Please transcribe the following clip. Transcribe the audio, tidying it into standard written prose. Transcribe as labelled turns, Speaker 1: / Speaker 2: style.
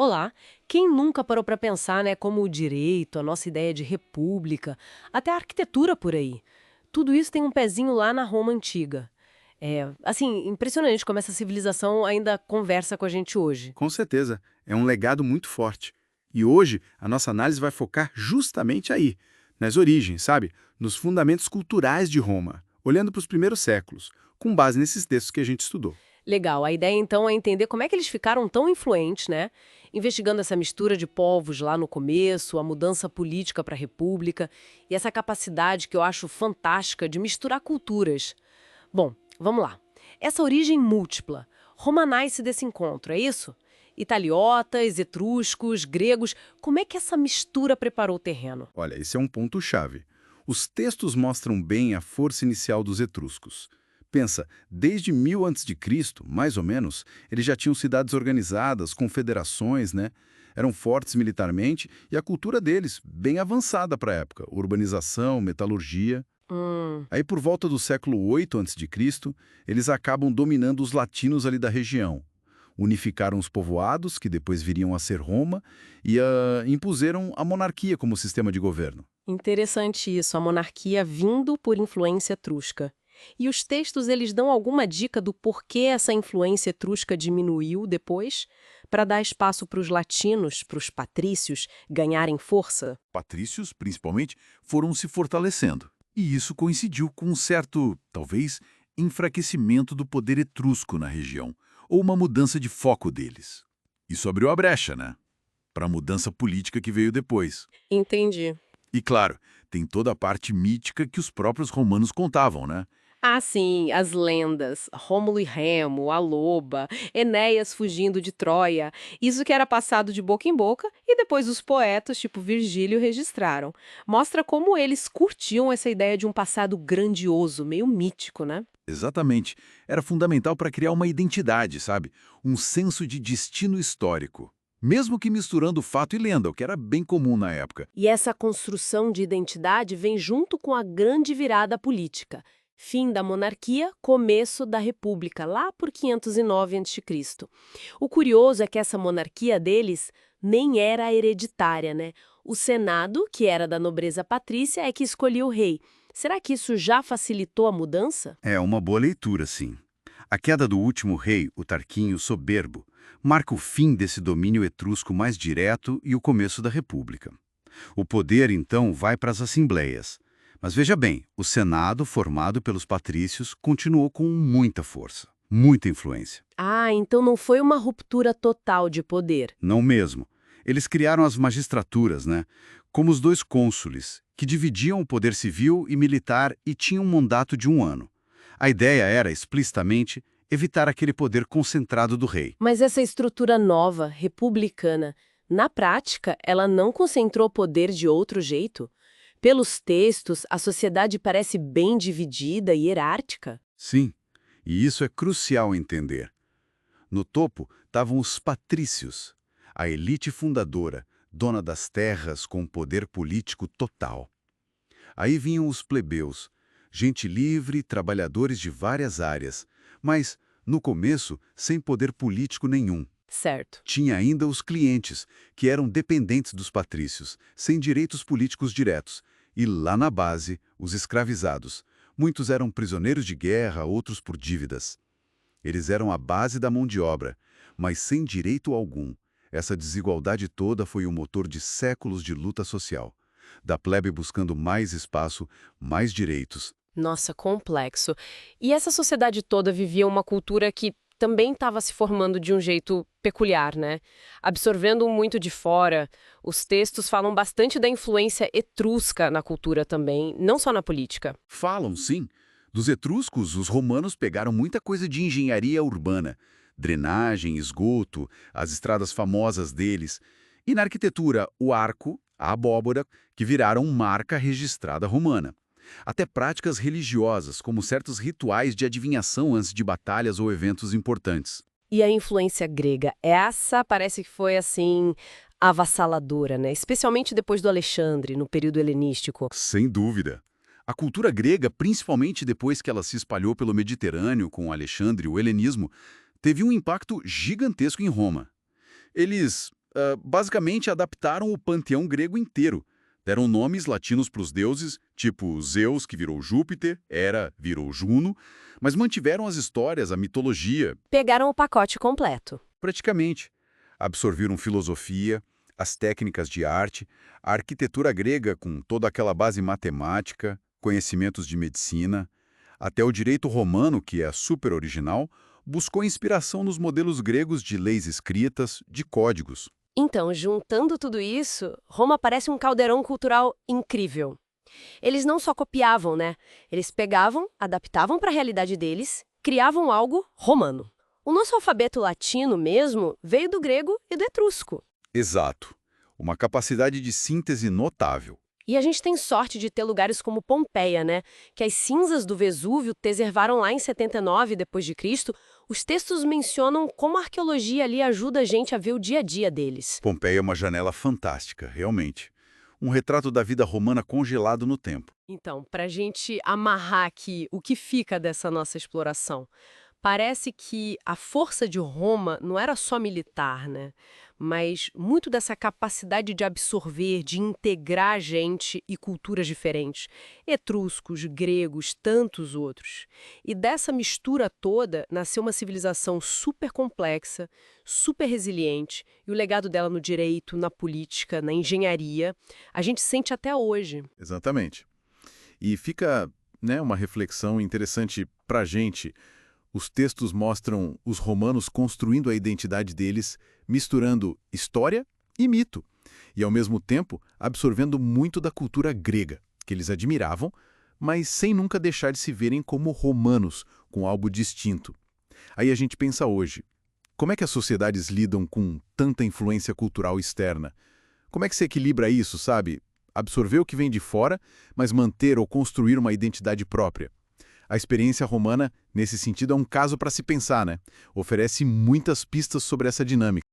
Speaker 1: Olá! Quem nunca parou para pensar, né, como o direito, a nossa ideia de república, até a arquitetura por aí. Tudo isso tem um pezinho lá na Roma antiga. É, assim, impressionante como essa civilização ainda conversa com a gente hoje.
Speaker 2: Com certeza, é um legado muito forte. E hoje, a nossa análise vai focar justamente aí, nas origens, sabe? Nos fundamentos culturais de Roma, olhando para os primeiros séculos, com base nesses textos que a gente estudou.
Speaker 1: Legal, a ideia então é entender como é que eles ficaram tão influentes, né? Investigando essa mistura de povos lá no começo, a mudança política para a república e essa capacidade que eu acho fantástica de misturar culturas. Bom, vamos lá. Essa origem múltipla, Roma nasce desse encontro, é isso? Italiotas, etruscos, gregos, como é que essa mistura preparou o terreno?
Speaker 2: Olha, esse é um ponto-chave. Os textos mostram bem a força inicial dos etruscos. Pensa, desde 1000 a.C., mais ou menos, eles já tinham cidades organizadas, confederações, né? Eram fortes militarmente e a cultura deles, bem avançada para a época. Urbanização, metalurgia.
Speaker 1: Hum,
Speaker 2: Aí, por volta do século 8 a.C., eles acabam dominando os latinos ali da região. Unificaram os povoados, que depois viriam a ser Roma, e impuseram a monarquia como sistema de governo.
Speaker 1: interessante isso, a monarquia vindo por influência etrusca. E os textos eles dão alguma dica do porquê essa influência etrusca diminuiu depois, para dar espaço para os latinos, para os patrícios, ganharem força?
Speaker 3: Patrícios, principalmente, foram se fortalecendo. E isso coincidiu com um certo, talvez, enfraquecimento do poder etrusco na região, ou uma mudança de foco deles. Isso abriu a brecha, né? Para a mudança política que veio depois.
Speaker 1: Entendi.
Speaker 3: E claro, tem toda a parte mítica que os próprios romanos contavam, né?
Speaker 1: Ah, sim, as lendas. Rômulo e Remo, a loba, Enéas fugindo de Troia. Isso que era passado de boca em boca e depois os poetas, tipo Virgílio, registraram. Mostra como eles curtiam essa ideia de um passado grandioso, meio mítico, né?
Speaker 3: Exatamente. Era fundamental para criar uma identidade, sabe? Um senso de destino histórico. Mesmo que misturando fato e lenda, o que era bem comum na época.
Speaker 1: E essa construção de identidade vem junto com a grande virada política. Fim da monarquia, começo da república, lá por 509 a.C. O curioso é que essa monarquia deles nem era hereditária, né? O Senado, que era da nobreza patrícia, é que escolhia o rei. Será que isso já facilitou a mudança?
Speaker 2: É uma boa leitura, sim. A queda do último rei, o Tarquínio Soberbo, marca o fim desse domínio etrusco mais direto e o começo da República. O poder, então, vai para as assembleias. Mas veja bem, o Senado, formado pelos patrícios, continuou com muita força, muita influência.
Speaker 1: Ah, então não foi uma ruptura total de poder.
Speaker 2: Não mesmo. Eles criaram as magistraturas, né? Como os dois cônsules, que dividiam o poder civil e militar e tinham um mandato de 1 ano. A ideia era, explicitamente, evitar aquele poder concentrado do rei.
Speaker 1: Mas essa estrutura nova, republicana, na prática, ela não concentrou poder de outro jeito? Pelos textos, a sociedade parece bem dividida e hierárquica.
Speaker 2: Sim, e isso é crucial entender. No topo estavam os patrícios, a elite fundadora, dona das terras com poder político total. Aí vinham os plebeus, gente livre, trabalhadores de várias áreas, mas, no começo, sem poder político nenhum.
Speaker 1: Certo.
Speaker 2: Tinha ainda os clientes, que eram dependentes dos patrícios, sem direitos políticos diretos, e lá na base, os escravizados. Muitos eram prisioneiros de guerra, outros por dívidas. Eles eram a base da mão de obra, mas sem direito algum. Essa desigualdade toda foi o motor de séculos de luta social. Da plebe buscando mais espaço, mais direitos.
Speaker 1: Nossa, complexo. E essa sociedade toda vivia uma cultura que também estava se formando de um jeito peculiar, né? Absorvendo muito de fora. Os textos falam bastante da influência etrusca na cultura também, não só na política.
Speaker 2: Falam, sim. Dos etruscos, os romanos pegaram muita coisa de engenharia urbana. Drenagem, esgoto, as estradas famosas deles. E na arquitetura, o arco, a abóbora, que viraram marca registrada romana. Até práticas religiosas, como certos rituais de adivinhação antes de batalhas ou eventos importantes.
Speaker 1: E a influência grega, essa parece que foi assim avassaladora, né? Especialmente depois do Alexandre, no período helenístico.
Speaker 2: Sem dúvida. A cultura grega, principalmente depois que ela se espalhou pelo Mediterrâneo com Alexandre e o helenismo, teve um impacto gigantesco em Roma. Eles basicamente adaptaram o panteão grego inteiro. Deram nomes latinos para os deuses, tipo Zeus, que virou Júpiter, Hera virou Juno, mas mantiveram as histórias, a mitologia,
Speaker 1: Pegaram o pacote completo.
Speaker 2: praticamente. Absorveram filosofia, as técnicas de arte, a arquitetura grega com toda aquela base matemática, conhecimentos de medicina, até o direito romano, que é super original, buscou inspiração nos modelos gregos de leis escritas, de códigos.
Speaker 1: Então, juntando tudo isso, Roma parece um caldeirão cultural incrível. Eles não só copiavam, né? Eles pegavam, adaptavam para a realidade deles, criavam algo romano. O nosso alfabeto latino mesmo veio do grego e do etrusco.
Speaker 2: Exato. Uma capacidade de síntese notável.
Speaker 1: E a gente tem sorte de ter lugares como Pompeia, né? Que as cinzas do Vesúvio preservaram lá em 79 d.C. Os textos mencionam como a arqueologia ali ajuda a gente a ver o dia a dia deles.
Speaker 2: Pompeia é uma janela fantástica, realmente. Um retrato da vida romana congelado no tempo.
Speaker 1: Então, para a gente amarrar aqui o que fica dessa nossa exploração, parece que a força de Roma não era só militar, né? Mas muito dessa capacidade de absorver, de integrar gente e culturas diferentes. Etruscos, gregos, tantos outros. E dessa mistura toda nasceu uma civilização super complexa, super resiliente, e o legado dela no direito, na política, na engenharia, a gente sente até hoje.
Speaker 3: Exatamente. E fica, né, uma reflexão interessante para a gente. Os textos mostram os romanos construindo a identidade deles, misturando história e mito, e ao mesmo tempo absorvendo muito da cultura grega, que eles admiravam, mas sem nunca deixar de se verem como romanos, com algo distinto. Aí a gente pensa hoje, como é que as sociedades lidam com tanta influência cultural externa? Como é que se equilibra isso, sabe? Absorver o que vem de fora, mas manter ou construir uma identidade própria. A experiência romana, nesse sentido, é um caso para se pensar, né? Oferece muitas pistas sobre essa dinâmica.